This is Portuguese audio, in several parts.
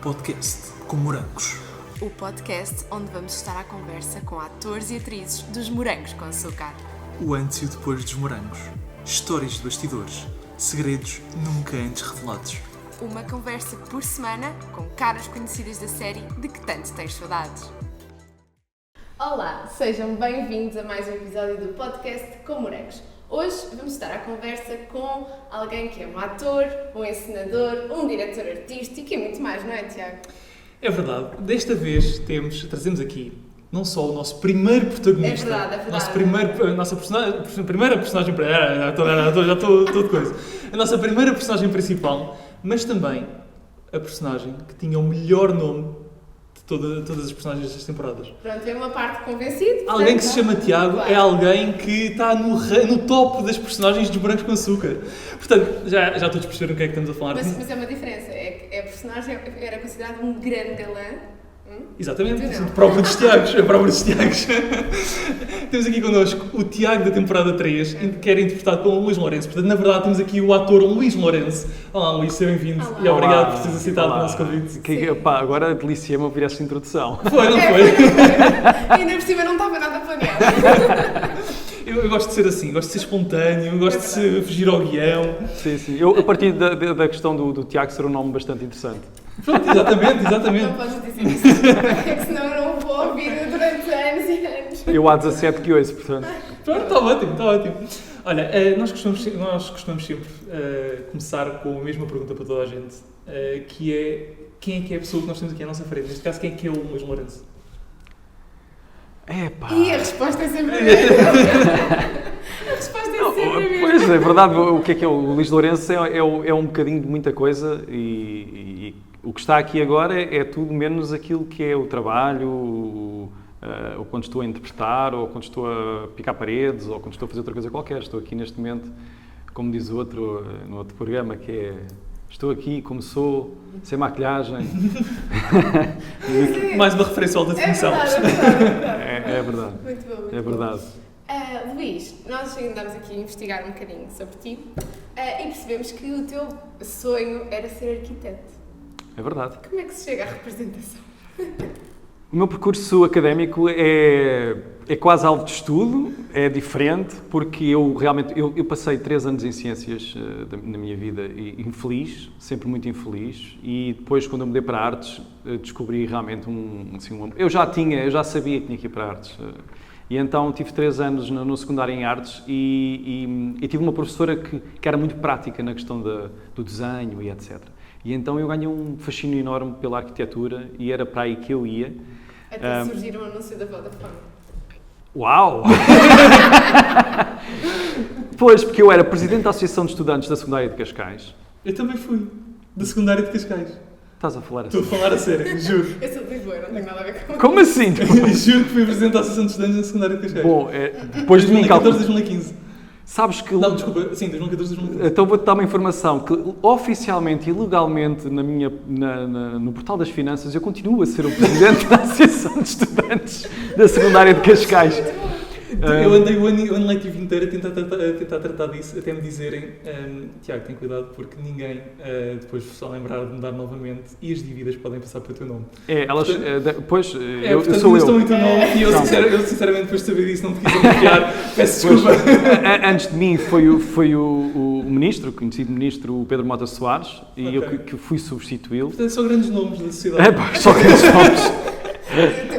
podcast com morangos. O podcast onde vamos estar à conversa com atores e atrizes dos Morangos com Açúcar. O antes e o depois dos morangos. Histórias de bastidores. Segredos nunca antes revelados. Uma conversa por semana com caras conhecidas da série de que tanto tens saudades. Olá, sejam bem-vindos a mais um episódio do podcast com Morangos. Hoje vamos estar à conversa com alguém que é um ator, um encenador, um diretor artístico e muito mais, não é, Tiago? É verdade. Desta vez trazemos aqui não só o nosso primeiro protagonista, é verdade. nossa primeira personagem, já estou de coisa, a nossa primeira personagem principal, mas também a personagem que tinha o melhor nome de todas as personagens destas temporadas. Pronto, é uma parte convencido. Alguém que se chama Tiago, claro. É alguém que está no top das personagens dos Morangos com Açúcar. Portanto, já todos perceberam o que é que estamos a falar. Mas é uma diferença, a personagem era considerado um grande galã. Exatamente, a própria dos Tiagos. Temos aqui connosco o Tiago da temporada 3, que era interpretado pelo Luís Lourenço. Portanto, na verdade, temos aqui o ator Luís Lourenço. Olá, Luís, seja bem-vindo. E obrigado por teres aceitado o nosso convite. Agora deliciei-me ouvir esta introdução. Foi, não foi? E ainda por cima não estava nada planeado. Eu gosto de ser assim, gosto de ser espontâneo, gosto de fugir ao guião. Sim. Eu, a partir da questão do Tiago ser um nome bastante interessante. Pronto, exatamente. Não podes dizer isso, é que senão eu não vou ouvir durante anos e anos. Eu há 17 que ouço, portanto. Pronto, está ótimo. Olha, nós costumamos sempre começar com a mesma pergunta para toda a gente, que é quem é que é a pessoa que nós temos aqui à nossa frente? Neste caso, quem é que é o Luís Lourenço? E a resposta é sempre a mesma. A resposta é sempre a mesma. Pois, é verdade, o que é o Luís Lourenço é um bocadinho de muita coisa e o que está aqui agora é tudo menos aquilo que é o trabalho, ou quando estou a interpretar, ou quando estou a picar paredes, ou quando estou a fazer outra coisa qualquer. Estou aqui neste momento, como diz o outro, no outro programa, que é... Estou aqui como sou, sem maquilhagem. Mais uma referência à definição. É verdade. Muito bom. É verdade. Luís, nós andámos aqui a investigar um bocadinho sobre ti e percebemos que o teu sonho era ser arquiteto. É verdade. Como é que se chega à representação? O meu percurso académico é quase alvo de estudo, é diferente, porque eu passei 3 anos em ciências na minha vida e infeliz, sempre muito infeliz, e depois quando eu mudei para artes descobri realmente eu já sabia que tinha que ir para artes, e então tive 3 anos no secundário em artes e tive uma professora que era muito prática na questão do desenho e etc. E então eu ganhei um fascínio enorme pela arquitetura e era para aí que eu ia. Até surgir um anúncio da Vodafone. Uau! Pois, porque eu era presidente da Associação de Estudantes da Secundária de Cascais. Eu também fui, da secundária de Cascais. Estás a falar assim? Estou a falar a sério, juro. Eu sou de Lisboa, não tenho nada a ver com Como assim? Juro que fui presidente da Associação de Estudantes da secundária de Cascais. Bom, depois de mim... 2014, 2015. Sabes que... Não, desculpa, sim, 2014, 2015. Então vou-te dar uma informação, que oficialmente e legalmente no Portal das Finanças eu continuo a ser o presidente da Associação de Estudantes da Secundária de Cascais. Eu andei o ano letivo inteiro a tentar tratar disso, até me dizerem Tiago, tem cuidado porque ninguém depois só lembrar de mudar novamente e as dívidas podem passar para o teu nome. Eu sou eu. Estão em teu nome e eu sinceramente depois de saber disso não te quis enviar, peço desculpa. Antes de mim foi o ministro, o conhecido ministro Pedro Mota Soares, e eu que fui substituí-lo. Portanto, são grandes nomes da sociedade. Só grandes nomes.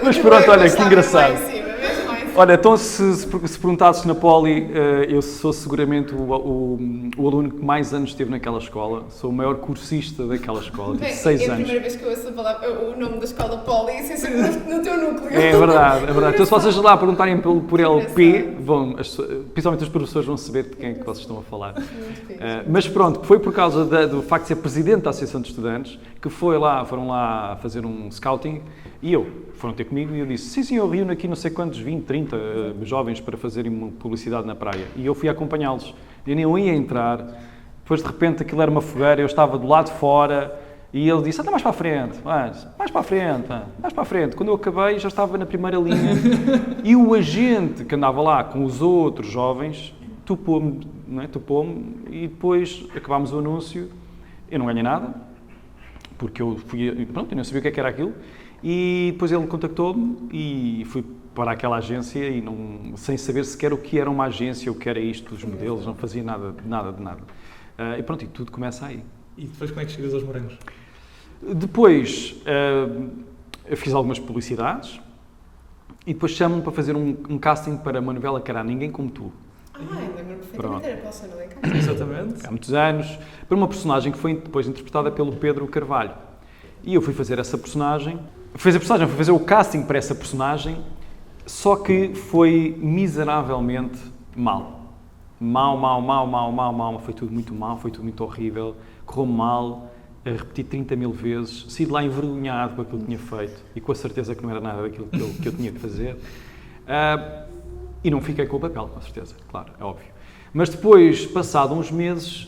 Mas pronto, olha, que engraçado. Olha, então se perguntasses na Poli, eu sou seguramente o aluno que mais anos esteve naquela escola. Sou o maior cursista daquela escola, tive 6 anos. É a primeira vez que eu ouço o nome da escola Poli, isso é no teu núcleo. É verdade. Então se vocês lá perguntarem por LP, principalmente os professores vão saber de quem é que vocês estão a falar. Mas pronto, foi por causa do facto de ser presidente da Associação de Estudantes que foram lá fazer um scouting e foram ter comigo e eu disse, sim, eu reúno aqui não sei quantos, 20, 30 jovens para fazerem uma publicidade na praia. E eu fui acompanhá-los. Eu nem ia entrar, depois de repente aquilo era uma fogueira, eu estava do lado de fora e ele disse, mais para a frente, mais para a frente. Quando eu acabei já estava na primeira linha e o agente que andava lá com os outros jovens topou-me, e depois acabámos o anúncio, eu não ganhei nada. porque eu fui, pronto, eu não sabia o que era aquilo, e depois ele contactou-me e fui para aquela agência e sem saber sequer o que era uma agência, o que era isto, os modelos, não fazia nada de nada. E pronto, e tudo começa aí. E depois como é que chegas aos morangos? Depois, eu fiz algumas publicidades e depois chamam-me para fazer um casting para uma novela que era Ninguém Como Tu. Lembro-me perfeitamente, Pronto. era para o Sono em Exatamente. Há muitos anos, para uma personagem que foi depois interpretada pelo Pedro Carvalho. E eu fui fazer essa personagem, fui fazer o casting para essa personagem, só que foi miseravelmente mal. Mal, foi tudo muito mal, foi tudo muito horrível, correu mal, repeti 30 mil vezes, saí de lá envergonhado com aquilo que tinha feito e com a certeza que não era nada daquilo que eu tinha que fazer. E não fiquei com o papel, com certeza, claro, é óbvio. Mas depois, passado uns meses,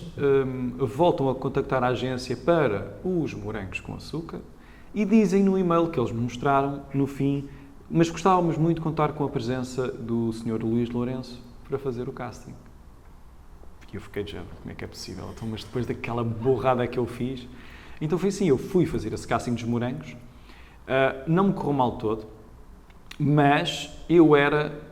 voltam a contactar a agência para os morangos com açúcar e dizem no e-mail que eles me mostraram, no fim, mas gostávamos muito de contar com a presença do Sr. Luís Lourenço para fazer o casting. E eu fiquei de género, como é que é possível? Então, mas depois daquela borrada que eu fiz... Então foi assim, eu fui fazer esse casting dos morangos, não me correu mal todo, mas eu era...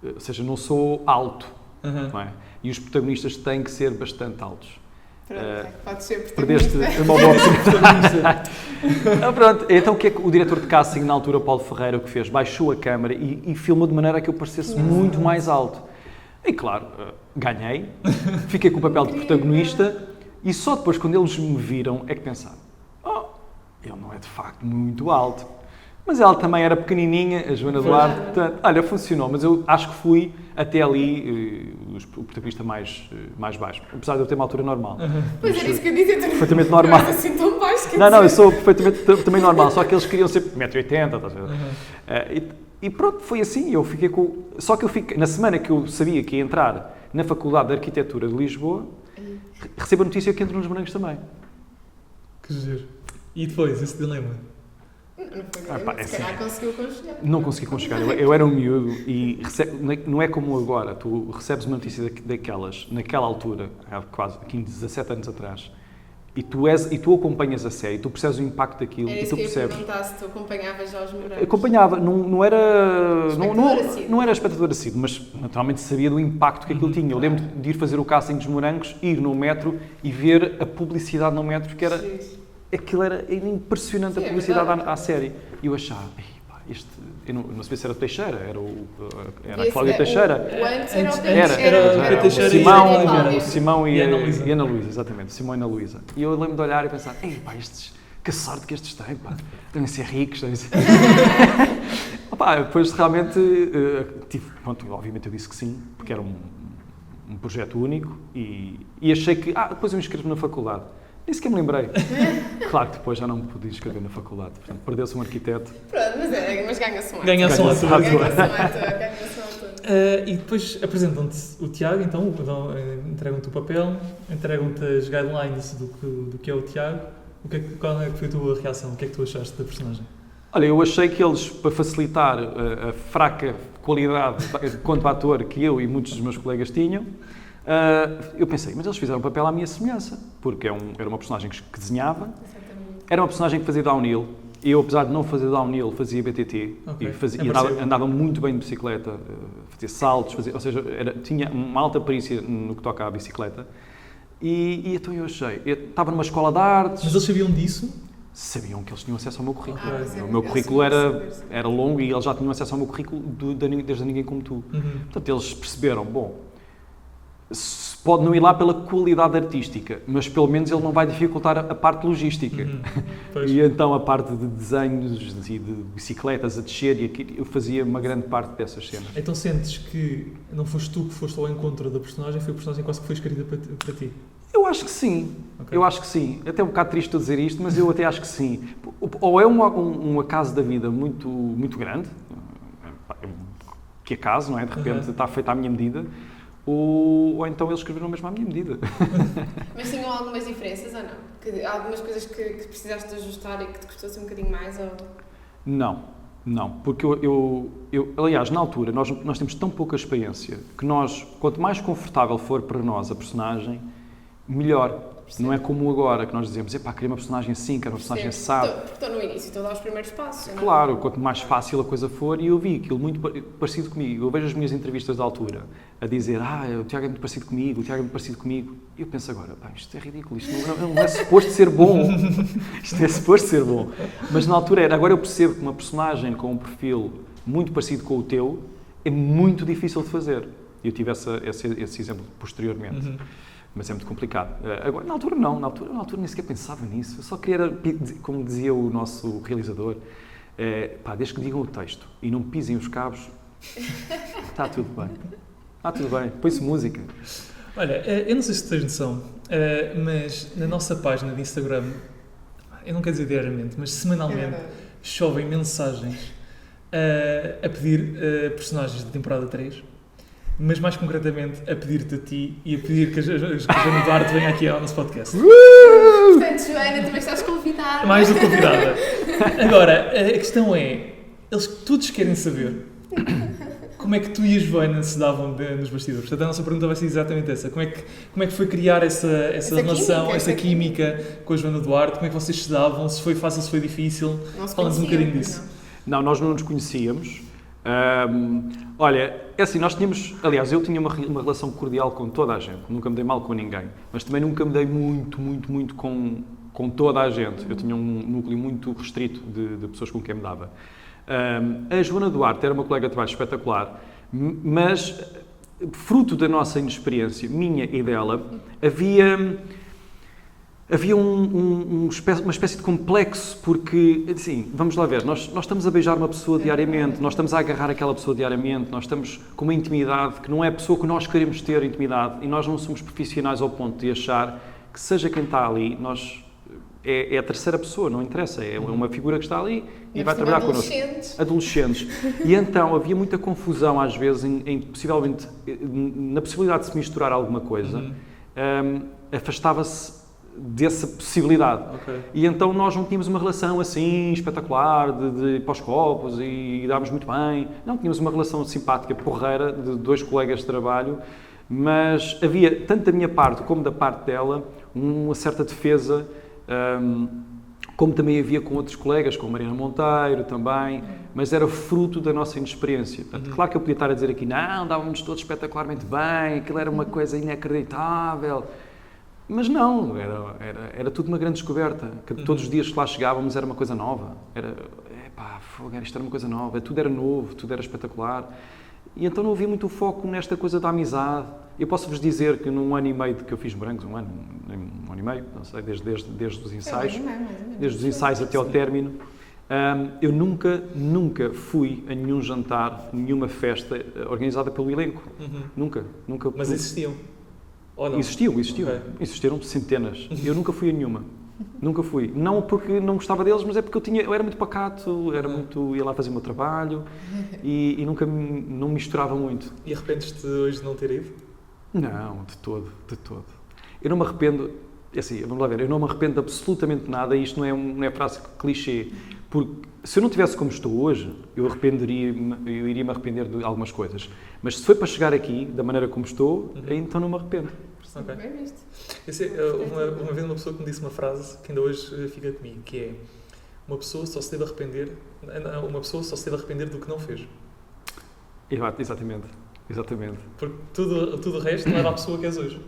Ou seja, não sou alto, não é? E os protagonistas têm que ser bastante altos. Pronto, pode ser Perdeste protagonista. uma boa oportunidade. Pronto, então o que é que o diretor de casting, na altura, Paulo Ferreira, o que fez? Baixou a câmara e filmou de maneira a que eu parecesse muito mais alto. E claro, ganhei, fiquei com o papel de protagonista e só depois, quando eles me viram, é que pensaram: ele não é de facto muito alto. Mas ela também era pequenininha, a Joana Duarte, portanto, olha, funcionou, mas eu acho que fui até ali o protagonista mais baixo, apesar de eu ter uma altura normal. Pois era isso que eu dizia, tu perfeitamente normal. não és assim tão baixo que Não, eu sou perfeitamente também normal, só que eles queriam ser 1,80m, estás a ver? E pronto, foi assim, eu fiquei com... Só que eu fiquei, na semana que eu sabia que ia entrar na Faculdade de Arquitetura de Lisboa, recebo a notícia que entro nos morangos também. Que giro. E depois, esse dilema? Não foi grande, se calhar conseguiu conjugar. Não consegui conjugar, eu era um miúdo e não é como agora, tu recebes uma notícia daquelas, naquela altura, há quase 15, 17 anos atrás, e tu acompanhas a série, tu percebes o impacto daquilo Era e isso tu que eu ia percebes. perguntar, se tu acompanhavas já os morangos. Acompanhava, não era... Espectador assíduo. Não era espectador assíduo, mas naturalmente sabia do impacto que aquilo tinha. Eu lembro de ir fazer o casting dos morangos, ir no metro e ver a publicidade no metro, porque era... Aquilo era impressionante, a publicidade à série. E eu achava, eu não sabia se era o Teixeira, era a Cláudia Teixeira. O antes era o Era o Teixeira o Simão e e a Ana Ana Luísa, exatamente, Simão e Ana Luísa. E eu lembro de olhar e pensar, que sorte que estes têm, pá, devem ser ricos, devem ser... Depois realmente, obviamente eu disse que sim, porque era um projeto único e achei que, depois eu me inscrevo na faculdade. Nem sequer me lembrei. Claro que depois já não me podia inscrever na faculdade, portanto, perdeu-se um arquiteto. Pronto, mas ganha-se um ato. Ganha-se um ato. Ganha-se um ato. E depois apresentam-te o Tiago, então, entregam-te o papel, entregam-te as guidelines do que é o Tiago. Qual é que foi a tua reação? O que é que tu achaste da personagem? Olha, eu achei que eles, para facilitar a fraca qualidade quanto ator que eu e muitos dos meus colegas tinham, eu pensei, mas eles fizeram um papel à minha semelhança, porque era uma personagem que desenhava, era uma personagem que fazia downhill. Eu, apesar de não fazer downhill, fazia BTT e andava muito bem de bicicleta, fazia saltos, ou seja, tinha uma alta perícia no que toca à bicicleta. E então eu achei, eu estava numa escola de artes... Mas eles sabiam disso? Sabiam que eles tinham acesso ao meu currículo. O O meu currículo era longo e eles já tinham acesso ao meu currículo desde Ninguém Como Tu. Portanto, eles perceberam, pode não ir lá pela qualidade artística, mas pelo menos ele não vai dificultar a parte logística. E então a parte de desenhos e de bicicletas a descer, eu fazia uma grande parte dessas cenas. Então sentes que não foste tu que foste ao encontro da personagem, foi a personagem quase que foi escrita para ti? Eu acho que sim, Okay. eu acho que sim. Até um bocado triste eu dizer isto, mas eu até acho que sim. Ou é um acaso da vida muito, muito grande, que acaso, não é? De repente está feita à minha medida, ou então eles escreveram mesmo à minha medida. Mas tinham algumas diferenças ou não? Algumas coisas que precisaste de ajustar e que te custou-se um bocadinho mais? Ou... Não, porque aliás, na altura, nós temos tão pouca experiência que quanto mais confortável for para nós a personagem, melhor. Não é como agora, que nós dizemos, epá, queria uma personagem assim, quero uma personagem assado. Porque estou no início, estou a dar os primeiros passos. Não é? Claro, quanto mais fácil a coisa for, e eu vi aquilo muito parecido comigo. Eu vejo as minhas entrevistas da altura a dizer, o Tiago é muito parecido comigo, o Tiago é muito parecido comigo. E eu penso agora, isto é ridículo, isto não é suposto ser bom. Isto é suposto ser bom. Mas na altura era. Agora eu percebo que uma personagem com um perfil muito parecido com o teu é muito difícil de fazer. E eu tive esse exemplo posteriormente. Mas é muito complicado. Agora, na altura não, na altura nem sequer pensava nisso. Eu só queria, como dizia o nosso realizador, desde que digam o texto e não pisem os cabos, está tudo bem. Está tudo bem. Põe-se música. Olha, eu não sei se tens noção, mas na nossa página de Instagram, eu não quero dizer diariamente, mas semanalmente, chovem mensagens a pedir personagens da temporada 3. Mas mais concretamente a pedir-te a ti e a pedir que a Joana Duarte venha aqui ao nosso podcast. Portanto, Joana, também estás convidada. Mais do que convidada. Agora, a questão é, eles todos querem saber como é que tu e a Joana se davam nos bastidores. Portanto, a nossa pergunta vai ser exatamente essa. Como é que foi criar essa relação, essa química com a Joana Duarte? Como é que vocês se davam? Se foi fácil, se foi difícil? Fala-nos um bocadinho disso. Não, nós não nos conhecíamos. Olha, é assim, nós tínhamos, aliás, eu tinha uma relação cordial com toda a gente, nunca me dei mal com ninguém, mas também nunca me dei muito com toda a gente. Eu tinha um núcleo muito restrito de pessoas com quem me dava. A Joana Duarte era uma colega de trabalho espetacular, mas fruto da nossa inexperiência, minha e dela, havia uma espécie de complexo, porque, assim, vamos lá ver, nós estamos a beijar uma pessoa diariamente, nós estamos a agarrar aquela pessoa diariamente, nós estamos com uma intimidade que não é a pessoa que nós queremos ter intimidade, e nós não somos profissionais ao ponto de achar que seja quem está ali, é a terceira pessoa, não interessa, é uma figura que está ali e vai trabalhar connosco. Adolescentes. E então havia muita confusão às vezes possivelmente, na possibilidade de se misturar alguma coisa, afastava-se dessa possibilidade. Okay. E então nós não tínhamos uma relação assim espetacular de pós-copos e dávamos muito bem. Não, tínhamos uma relação simpática, porreira, de dois colegas de trabalho, mas havia, tanto da minha parte como da parte dela, uma certa defesa, como também havia com outros colegas, com a Mariana Monteiro também, mas era fruto da nossa inexperiência. Portanto, claro que eu podia estar a dizer aqui, não, dávamos todos espetacularmente bem, aquilo era uma coisa inacreditável. Mas não, era tudo uma grande descoberta, que todos os dias que lá chegávamos era uma coisa nova, isto era uma coisa nova, tudo era novo, tudo era espetacular, e então não havia muito foco nesta coisa da amizade. Eu posso-vos dizer que num ano e meio que eu fiz morangos, um ano e meio, não sei, desde os ensaios, desde os ensaios até ao término, eu nunca fui a nenhum jantar, nenhuma festa organizada pelo elenco, nunca. Mas existiam? Ou não? Existiam. Okay. Existiram centenas. Eu nunca fui a nenhuma. Nunca fui. Não porque não gostava deles, mas é porque eu era muito pacato, ia lá fazer o meu trabalho e não misturava muito. E arrependes-te hoje de não ter ido? Não, de todo. Eu não me arrependo, assim, vamos lá ver, eu não me arrependo de absolutamente nada, e isto não é frase clichê, porque se eu não tivesse como estou hoje, eu iria me arrepender de algumas coisas. Mas se foi para chegar aqui, da maneira como estou, então não me arrependo. Okay. Bem visto. Uma vez uma pessoa que me disse uma frase que ainda hoje fica comigo, que é: uma pessoa só se deve arrepender do que não fez. Exatamente. Porque tudo o resto leva à pessoa que és hoje.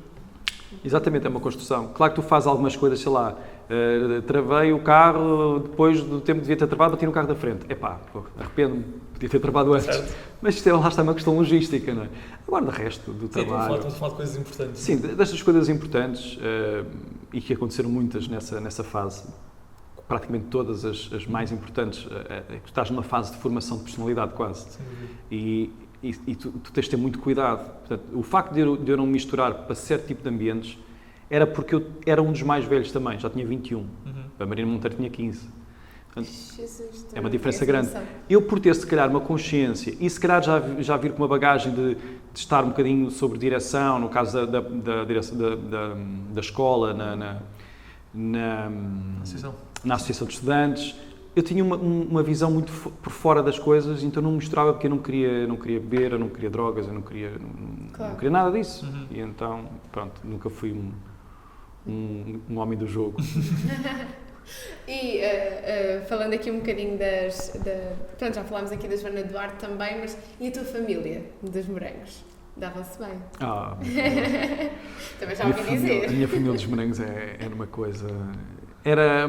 Exatamente, é uma construção. Claro que tu fazes algumas coisas, sei lá, travei o carro, depois do tempo que devia ter travado, bati no carro da frente. Arrependo-me, podia ter travado antes. Certo. Mas isto lá está uma questão logística, não é? Agora, do resto do trabalho... Estamos a falar de coisas importantes. Sim, destas coisas importantes, e que aconteceram muitas nessa fase, praticamente todas as mais importantes, tu estás numa fase de formação de personalidade quase. Sim. E tu tens de ter muito cuidado. Portanto, o facto de eu não me misturar para certo tipo de ambientes era porque eu era um dos mais velhos também, já tinha 21. A Mariana Monteiro tinha 15. Portanto, é uma diferença grande. Eu, por ter, se calhar, uma consciência e, se calhar, já vir com uma bagagem de estar um bocadinho sobre direção, no caso da escola, na Associação de Estudantes, eu tinha uma visão muito por fora das coisas, então não mostrava, porque eu não queria beber, eu não queria drogas, eu não queria nada disso. E então, pronto, nunca fui um homem do jogo. E falando aqui um bocadinho pronto, já falámos aqui da Joana Duarte também, mas e a tua família dos morangos? Davam-se bem? Também já ouvi dizer. A minha família dos morangos era uma coisa... Era...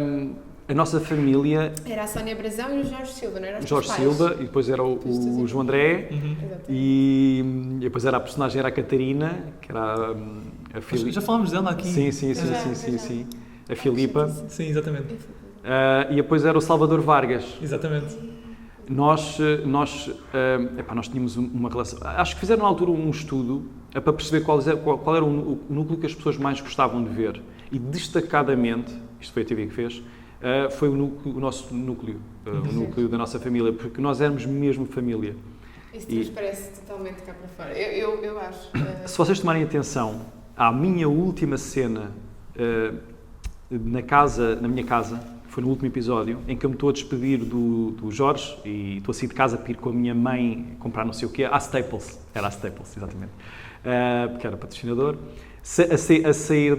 A nossa família... Era a Sónia Brazão e o Jorge Silva, não era? Jorge Silva, e depois era o João André, e depois era a personagem, era a Catarina, que era a Filipa. Já falámos dela aqui. Sim. A Filipa. Sim, exatamente. E depois era o Salvador Vargas. Exatamente. Nós tínhamos uma relação... Acho que fizeram na altura um estudo para perceber qual era o núcleo que as pessoas mais gostavam de ver. E destacadamente, isto foi a TV que fez, foi o nosso núcleo, o núcleo da nossa família, porque nós éramos mesmo família. Isso transparece totalmente cá para fora. Eu acho. Se vocês tomarem atenção, à minha última cena na minha casa, foi no último episódio, em que eu me estou a despedir do Jorge e estou a sair de casa para ir com a minha mãe comprar não sei o quê, à Staples. Era a Staples, exatamente. Porque era patrocinador. A sair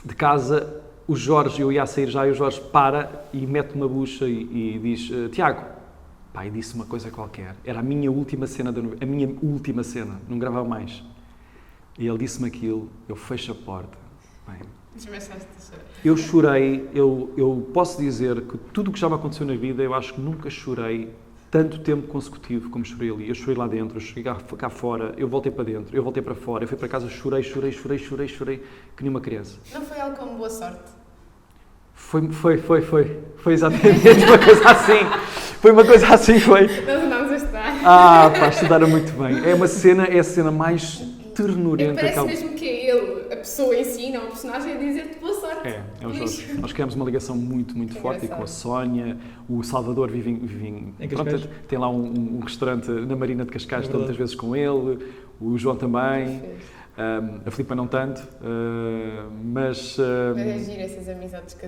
de casa... O Jorge, eu ia a sair já e o Jorge para e mete uma bucha e diz: Tiago, pai, disse uma coisa qualquer. Era a minha última cena, não gravava mais. E ele disse-me aquilo, eu fecho a porta. Bem, eu chorei, eu posso dizer que tudo o que já me aconteceu na vida, eu acho que nunca chorei tanto tempo consecutivo como chorei ali. Eu chorei lá dentro, eu cheguei cá fora, eu voltei para dentro, eu voltei para fora, eu fui para casa, chorei, que nem uma criança. Não foi algo como boa sorte? Foi exatamente uma coisa assim. Foi uma coisa assim, foi. Nós andámos a estudar. Estudaram muito bem. É a cena mais ternurenta. Parece mesmo que é ele, a pessoa em si, não o personagem, a dizer-te boa sorte. É o Jorge. Nós criamos uma ligação muito forte e com a Sónia, o Salvador vive em pronto, tem lá um restaurante na Marina de Cascais, estou muitas vezes com ele, o João também. A Filipa não tanto, mas é giro essas amizades que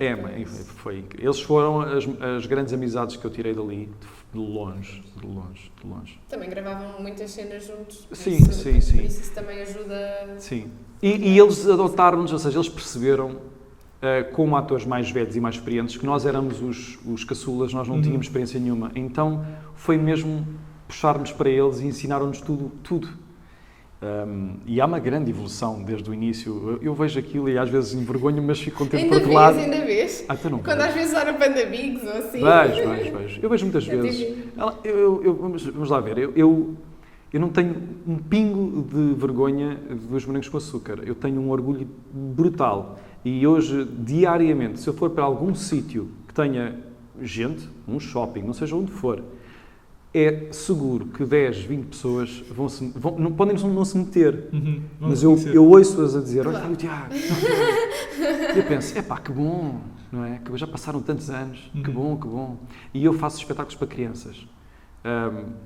foi incrível. Eles foram as grandes amizades que eu tirei dali, de longe. Também gravavam muitas cenas juntos. Sim. Por isso também ajuda... Sim. E eles adotaram-nos, ou seja, eles perceberam, como atores mais velhos e mais experientes, que nós éramos os caçulas, nós não tínhamos experiência nenhuma. Então foi mesmo puxar-nos para eles e ensinaram-nos tudo. E há uma grande evolução desde o início. Eu vejo aquilo e às vezes envergonho, mas fico contente por outro lado. Ainda vês? Então não quando às vezes há no Panda Bigs ou assim. Vejo. Eu vejo muitas vezes. Vamos lá ver. Eu não tenho um pingo de vergonha dos morangos com açúcar. Eu tenho um orgulho brutal. E hoje, diariamente, se eu for para algum sítio que tenha gente, um shopping, não seja onde for, é seguro que 10, 20 pessoas podem não se meter, mas eu ouço-as a dizer: olha, o Tiago. E eu penso: que bom, não é? Que já passaram tantos anos, que bom. E eu faço espetáculos para crianças.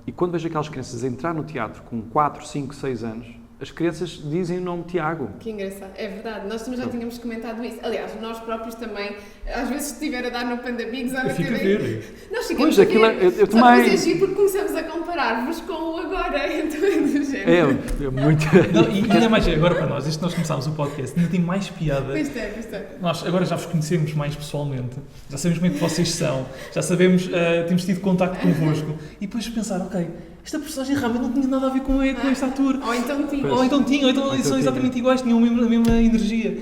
E quando vejo aquelas crianças entrar no teatro com 4, 5, 6 anos, as crianças dizem o nome Tiago. Que engraçado, é verdade, nós também já tínhamos comentado isso. Aliás, nós próprios também, às vezes se estiver a dar no Panda Bigs ou na TV, nós ficamos a ver. Eu também. Mas é giro porque começamos a comparar-vos com o agora, então é do género. É muito... Não, e ainda mais, agora para nós, desde que nós começámos o podcast, ainda tem mais piada. Pois é. Nós agora já vos conhecemos mais pessoalmente, já sabemos como é que vocês são, já sabemos, temos tido contacto convosco, e depois pensar, ok, esta personagem realmente não tinha nada a ver com este ator. Ou então são exatamente iguais, tinham a mesma energia.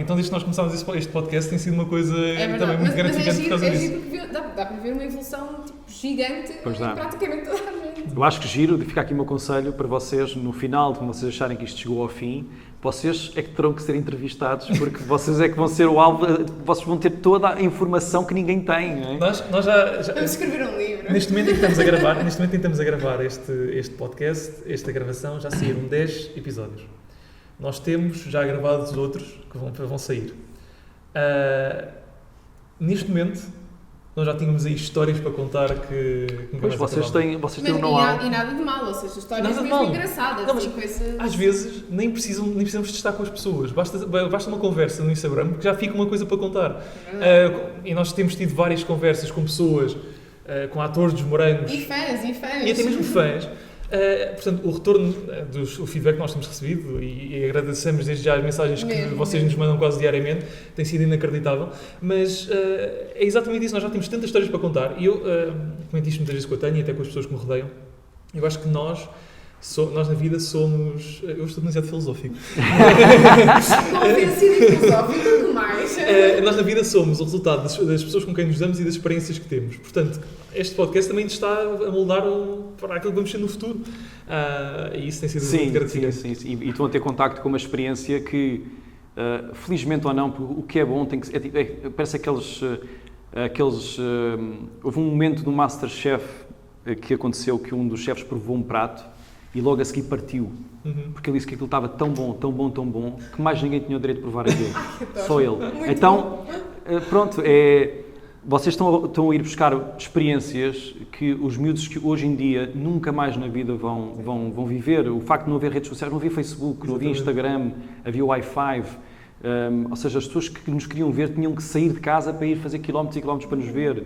Então desde que nós começámos este podcast tem sido uma coisa também muito gratificante por causa disso. Porque dá para ver uma evolução gigante em praticamente toda a gente. Eu acho que giro, de ficar aqui o meu conselho para vocês, no final, quando vocês acharem que isto chegou ao fim, vocês é que terão que ser entrevistados, porque vocês é que vão ser o alvo, vocês vão ter toda a informação que ninguém tem. Não é? Nós já vamos escrever um livro. Neste momento em que estamos a gravar este podcast, esta gravação, já saíram 10 episódios. Nós temos já gravados outros que vão sair. Neste momento, nós já tínhamos aí histórias para contar que pois, vocês têm um know-how. E nada de mal, ou seja, histórias mesmo engraçadas. Não, às vezes nem precisamos de estar com as pessoas, basta uma conversa no Instagram que já fica uma coisa para contar. E nós temos tido várias conversas com pessoas, com atores dos morangos. E fãs. E até mesmo fãs. Portanto, o retorno, o feedback que nós temos recebido, e agradecemos desde já as mensagens que vocês nos mandam quase diariamente, tem sido inacreditável, mas é exatamente isso, nós já temos tantas histórias para contar, e eu comento isto muitas vezes com a Tânia e até com as pessoas que me rodeiam, eu acho que nós na vida somos... Eu estou demasiado filosófico. Convencido e filosófico, o que mais? Nós na vida somos o resultado das pessoas com quem nos damos e das experiências que temos. Portanto, este podcast também está a moldar para aquilo que vamos ser no futuro. E isso tem sido muito gratificante. Sim. E estão a ter contacto com uma experiência que, felizmente ou não, o que é bom tem que ser... Parece aqueles houve um momento no MasterChef que aconteceu que um dos chefes provou um prato e logo a seguir partiu. Porque ele disse que aquilo estava tão bom, que mais ninguém tinha o direito de provar aquilo. Só ele. Então, pronto, vocês estão a ir buscar experiências que os miúdos que hoje em dia nunca mais na vida vão viver. O facto de não haver redes sociais, não havia Facebook, não havia Instagram, havia Wi-Fi. Ou seja, as pessoas que nos queriam ver tinham que sair de casa para ir fazer quilómetros e quilómetros para nos ver.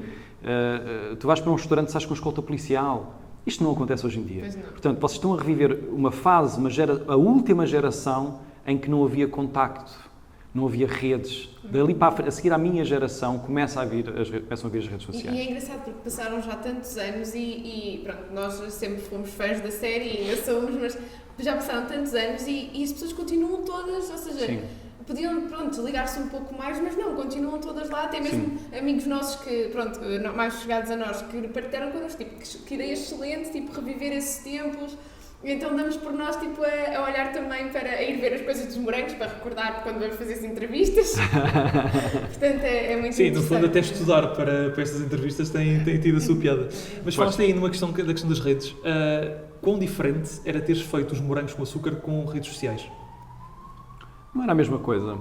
Tu vais para um restaurante, estás com a escolta policial. Isto não acontece hoje em dia. Portanto, vocês estão a reviver uma fase, a última geração em que não havia contacto, não havia redes. Dali para a seguir à minha geração começam a vir as redes sociais. E é engraçado porque passaram já tantos anos e pronto, nós sempre fomos fãs da série e ainda somos, mas já passaram tantos anos e as pessoas continuam todas, ou seja... Sim. Podiam, ligar-se um pouco mais, mas não, continuam todas lá, até mesmo amigos nossos que, mais chegados a nós, que partilharam connosco, que ideia excelente, reviver esses tempos. Então damos por nós, a olhar também a ir ver as coisas dos morangos, para recordar quando vamos fazer as entrevistas. Portanto, é muito Sim, interessante. no fundo até estudar para estas entrevistas tem tido a sua piada. Mas falaste aí numa questão das redes. Quão diferente era teres feito os morangos com açúcar com redes sociais? Não era a mesma coisa.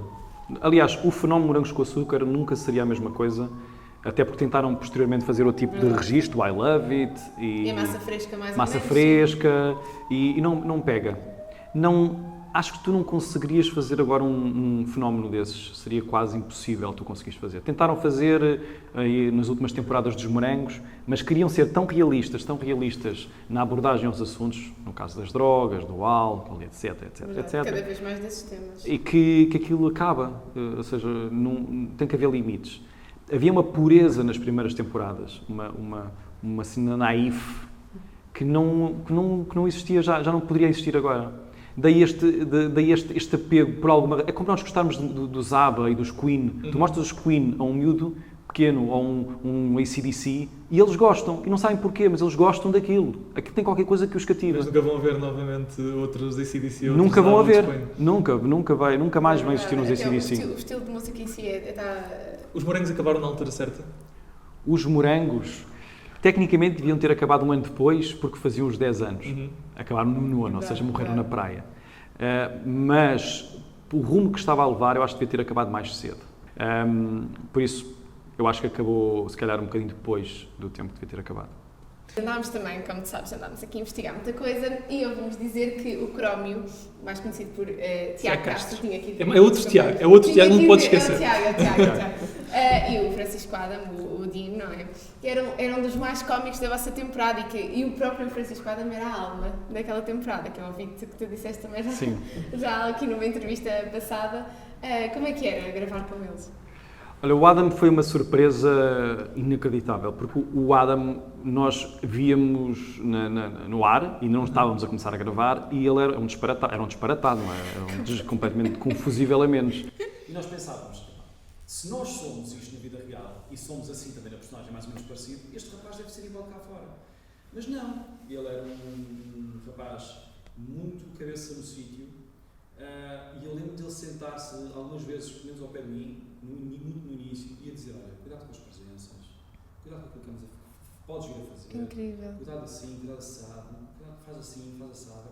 Aliás, o fenómeno Morangos com Açúcar nunca seria a mesma coisa, até porque tentaram posteriormente fazer outro tipo de registro, I Love It, e a massa fresca mais massa ou menos. fresca, e não pega. Acho que tu não conseguirias fazer agora um fenómeno desses, seria quase impossível tu conseguires fazer. Tentaram fazer aí, nas últimas temporadas dos morangos, mas queriam ser tão realistas na abordagem aos assuntos, no caso das drogas, do álcool, etc. Cada vez mais desses temas. E que aquilo acaba, ou seja, tem que haver limites. Havia uma pureza nas primeiras temporadas, uma cena naif, que não existia, já não poderia existir agora. Daí este apego por alguma... É como nós gostarmos dos ABBA e dos Queen. Tu mostras os Queen a um miúdo pequeno ou um AC/DC e eles gostam. E não sabem porquê, mas eles gostam daquilo. Aqui tem qualquer coisa que os cativa. Mas nunca vão haver novamente outros AC/DC? Nunca vão haver. Nunca mais vão existir uns AC/DC. O estilo de música em si Os morangos acabaram na altura certa? Os morangos... Tecnicamente deviam ter acabado um ano depois, porque faziam os 10 anos. Acabaram no 9º, ou seja, morreram na praia. Mas o rumo que estava a levar, eu acho que devia ter acabado mais cedo. Por isso, eu acho que acabou, se calhar, um bocadinho depois do tempo que devia ter acabado. Andámos também, como tu sabes, aqui a investigar muita coisa e ouvimos dizer que o Crómio, mais conhecido por Tiago Castro, tinha aqui... É outro Tiago, não podes esquecer. É o Tiago. E o Francisco Adam, o Dino, não é? Eram dos mais cómicos da vossa temporada e o próprio Francisco Adam era a alma daquela temporada, que eu ouvi que tu disseste também já aqui numa entrevista passada. Como é que era gravar com eles? Olha, o Adam foi uma surpresa inacreditável, porque o Adam nós víamos no ar e não estávamos a começar a gravar e ele era um disparatado, não é? Era completamente confusível a menos. E nós pensávamos, se nós somos isto na vida real e somos assim também na personagem mais ou menos parecido, este rapaz deve ser igual cá fora. Mas não, ele era um rapaz muito cabeça no sítio e eu lembro dele sentar-se algumas vezes, pelo menos ao pé de mim, muito no início, e a dizer, olha, cuidado com as presenças, cuidado com aquilo que podes vir a fazer. Incrível. Cuidado assim, cuidado assado, cuidado, faz assim, faz assado.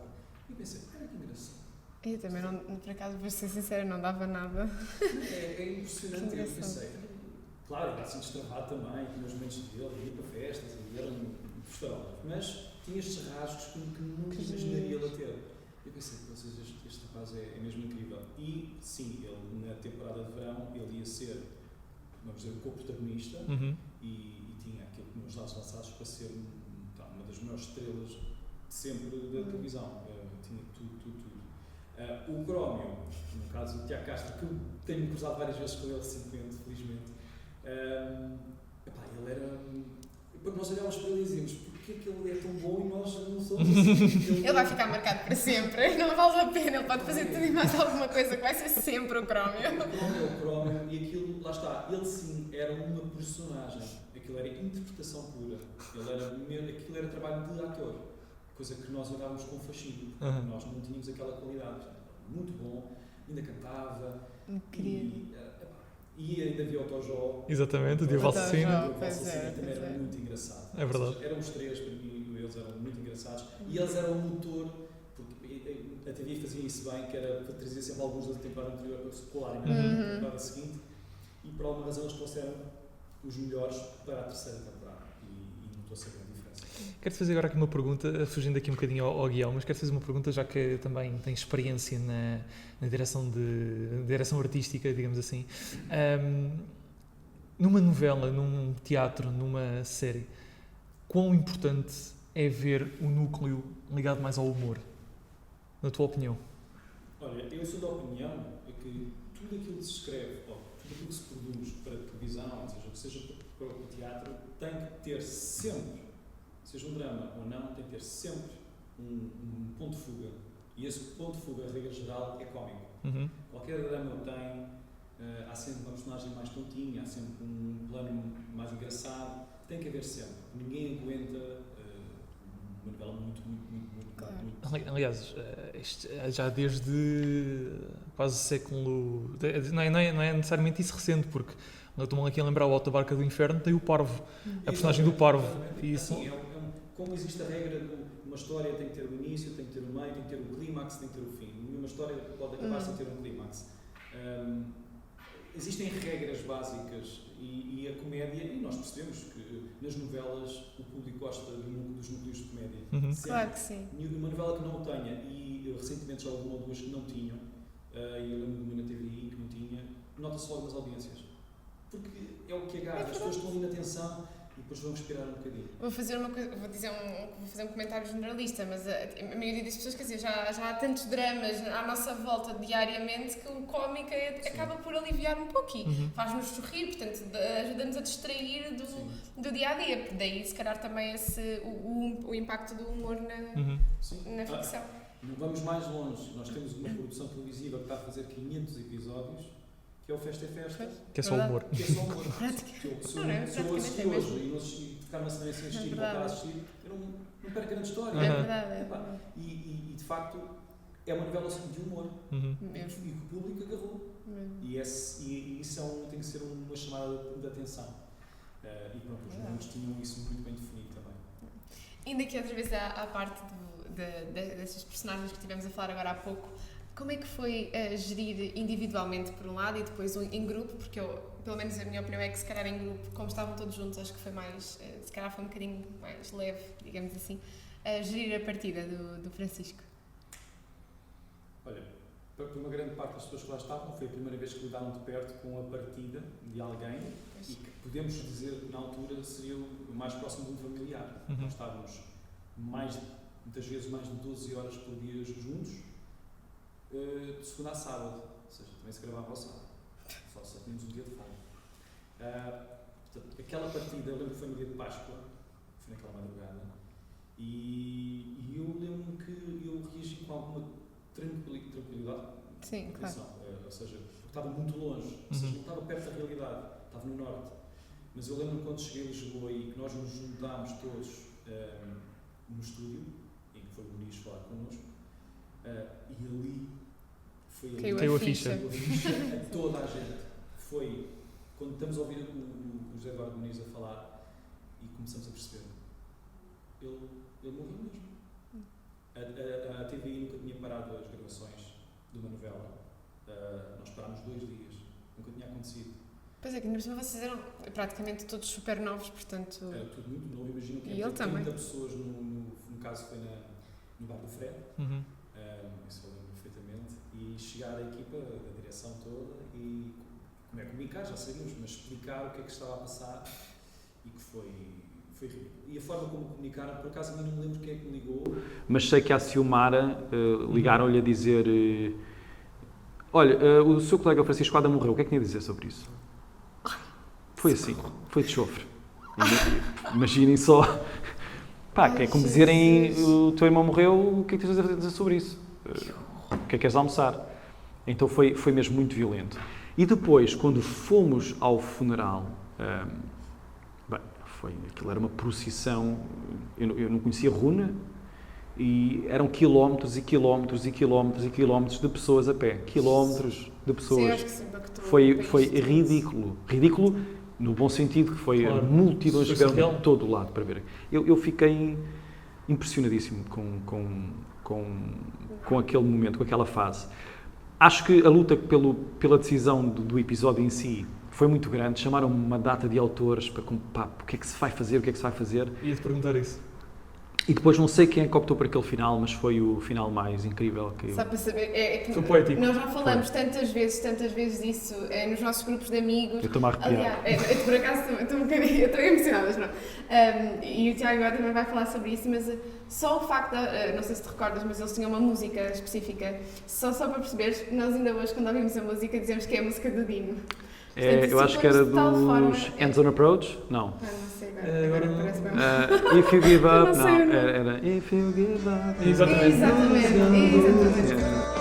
E eu pensei, olha que engraçado. Eu também, por acaso, vou ser sincera, não dava nada. É impressionante, eu pensei. Claro, era assim destravado também, tinha os momentos dele, ia para festas, era um festarolas, mas tinha estes rasgos que nunca imaginaria ele ter. Eu pensei, este rapaz é mesmo incrível. E sim, ele na temporada de verão, ele ia ser, vamos dizer, o co-protagonista e tinha aquilo que nos dados lançados para ser uma das maiores estrelas sempre da televisão, tinha tudo. O Crómio, no caso do Tiago Castro, que eu tenho cruzado várias vezes com ele recentemente, felizmente, ele era... Nós olhávamos para ele e dizíamos, porquê que ele é tão bom e nós não somos assim? Ele vai ficar marcado para sempre, não vale a pena, ele pode fazer tudo e mais alguma coisa que vai ser sempre o Crómio. O Crómio, e aquilo, lá está, ele sim era uma personagem, aquilo era interpretação pura, aquilo era trabalho de ator, coisa que nós olhávamos com fascínio, porque nós não tínhamos aquela qualidade, muito bom, ainda cantava, e ainda havia o Tojó. Exatamente, o Diogo Valsacino. Também era muito engraçado. É verdade. Seja, eram os três, para mim, eles eram muito engraçados. E eles eram o motor, porque a TV fazia isso bem, que era trazer sempre alguns da temporada anterior para se colarem na temporada seguinte. E por alguma razão eles trouxeram os melhores para a terceira temporada. E notou-se a grande diferença. Quero-te fazer agora aqui uma pergunta, fugindo aqui um bocadinho ao guião, mas quero fazer uma pergunta, já que também tem experiência na direção artística, digamos assim. Numa novela, num teatro, numa série, quão importante é ver o núcleo ligado mais ao humor, na tua opinião? Olha, eu sou da opinião que tudo aquilo que se escreve, ou tudo aquilo que se produz para a televisão, ou seja, que seja para o teatro, tem que ter sempre, seja um drama ou não, tem que ter sempre um ponto de fuga. E esse ponto de fuga, a regra geral, é cómico. Qualquer drama o tem, há sempre uma personagem mais tontinha, há sempre um plano mais engraçado, tem que haver sempre. Ninguém aguenta uma novela muito. Aliás, já desde quase século... Não é necessariamente isso recente, porque estou-me aqui a lembrar o Alta Barca do Inferno, tem o Parvo, a personagem do Parvo. E isso... como existe a regra de uma história tem que ter o início, tem que ter o meio, tem que ter o clímax, tem que ter o fim. Nenhuma história pode acabar sem ter um clímax. Existem regras básicas e a comédia, e nós percebemos que nas novelas o público gosta dos núcleos de comédia. Claro que sim. Uma novela que não o tenha, e recentemente já houve uma ou duas que não tinham, e eu lembro de uma na TVI que não tinha, nota-se logo nas audiências. Porque é o que agarra, as pessoas estão ali na atenção e depois vão respirar um bocadinho. Vou fazer um comentário generalista, mas a maioria das pessoas, quer dizer, já há tantos dramas à nossa volta diariamente que o cómico acaba por aliviar um pouquinho. Faz-nos sorrir, portanto, ajuda-nos a distrair do dia-a-dia. Daí, se calhar, também o impacto do humor na ficção. Não vamos mais longe. Nós temos uma produção televisiva que está a fazer 500 episódios, que é o Festa é Festa. Que é só humor. Que é só humor. Se eu assistir hoje e ficar uma semana sem assistir e voltar a assistir, eu não perco a grande história. É verdade. E de facto é uma novela de humor. E que o público agarrou. E isso tem que ser uma chamada de atenção. E pronto, os números tinham isso muito bem definido também. Ainda aqui outra vez à parte dessas personagens que tivemos a falar agora há pouco, como é que foi gerir individualmente por um lado e depois em grupo? Porque pelo menos a minha opinião é que se calhar em grupo, como estavam todos juntos, acho que foi mais, se calhar foi um bocadinho mais leve, digamos assim, gerir a partida do Francisco. Olha, para uma grande parte das pessoas que lá estavam, foi a primeira vez que lidaram de perto com a partida de alguém e que podemos dizer que na altura seria o mais próximo de um familiar. Nós estávamos muitas vezes mais de 12 horas por dia juntos, de segunda a sábado, ou seja, também se gravava ao sábado, só tínhamos um dia de folga. Portanto, aquela partida, eu lembro que foi no dia de Páscoa, foi naquela madrugada, e eu lembro-me que eu reagi com alguma tranquilidade. Sim, claro. Ou seja, porque estava muito longe, ou seja, não estava perto da realidade, estava no norte. Mas eu lembro-me quando cheguei a Lisboa e que nós nos juntámos todos no estúdio, em que foi o Muniz falar connosco, e ali caiu a ficha. A toda a gente. Foi quando estamos a ouvir o José Eduardo Muniz a falar e começamos a perceber, ele morreu mesmo. A TVI nunca tinha parado as gravações de uma novela. Nós parámos 2 dias, nunca tinha acontecido. Pois é, que ainda por cima vocês eram praticamente todos super novos, portanto... Era tudo muito novo, imagino que e ele 30 pessoas, no caso foi no bar do Fred, isso eu lembro perfeitamente, e chegar a equipa da direção toda e como é comunicar, já sabíamos, mas explicar o que é que estava a passar e que foi Foi ridículo. E a forma como comunicaram, por acaso a mim não me lembro quem é que me ligou. Mas sei que à Ciumara ligaram-lhe a dizer olha, o seu colega Francisco Ada morreu, o que é que tinha a dizer sobre isso? Foi assim, foi de chofre. Imaginem só. Pá, que é como dizerem o teu irmão morreu, o que é que tens a dizer sobre isso? O que é que queres almoçar? Então foi mesmo muito violento. E depois, quando fomos ao funeral, aquilo era uma procissão, eu não conhecia Runa, e eram quilómetros e quilómetros e quilómetros e quilómetros de pessoas a pé. Quilómetros de pessoas. Sim, acho que sim, impactou Foi o país. ridículo. Ridículo no bom sentido, que foi Claro. multidões que Foi vieram de surreal. todo o lado para verem. Eu fiquei impressionadíssimo com aquele momento, com aquela fase. Acho que a luta pela decisão do episódio em si foi muito grande. Chamaram uma data de autores para o que é que se vai fazer, o que é que se vai fazer. Ia-te perguntar isso. E depois não sei quem é que optou por aquele final, mas foi o final mais incrível que... Só para saber, é que Foi poético. nós já falamos tantas vezes disso nos nossos grupos de amigos. Eu estou-me a arrepiar. Aliás, eu por acaso estou um bocadinho, eu estou emocionada, mas não. E o Tiago agora também vai falar sobre isso, mas só o facto, não sei se te recordas, mas eles tinham uma música específica, só para perceberes, nós ainda hoje, quando ouvimos a música, dizemos que é a música do Dino. Portanto, eu acho que era de tal forma- dos Hands on Approach? Não. Não sei Agora agora não- parece bem. If You Give Eu Up? não sei Não, o nome. era If You Give Up. Exatamente. Exatamente. Yeah.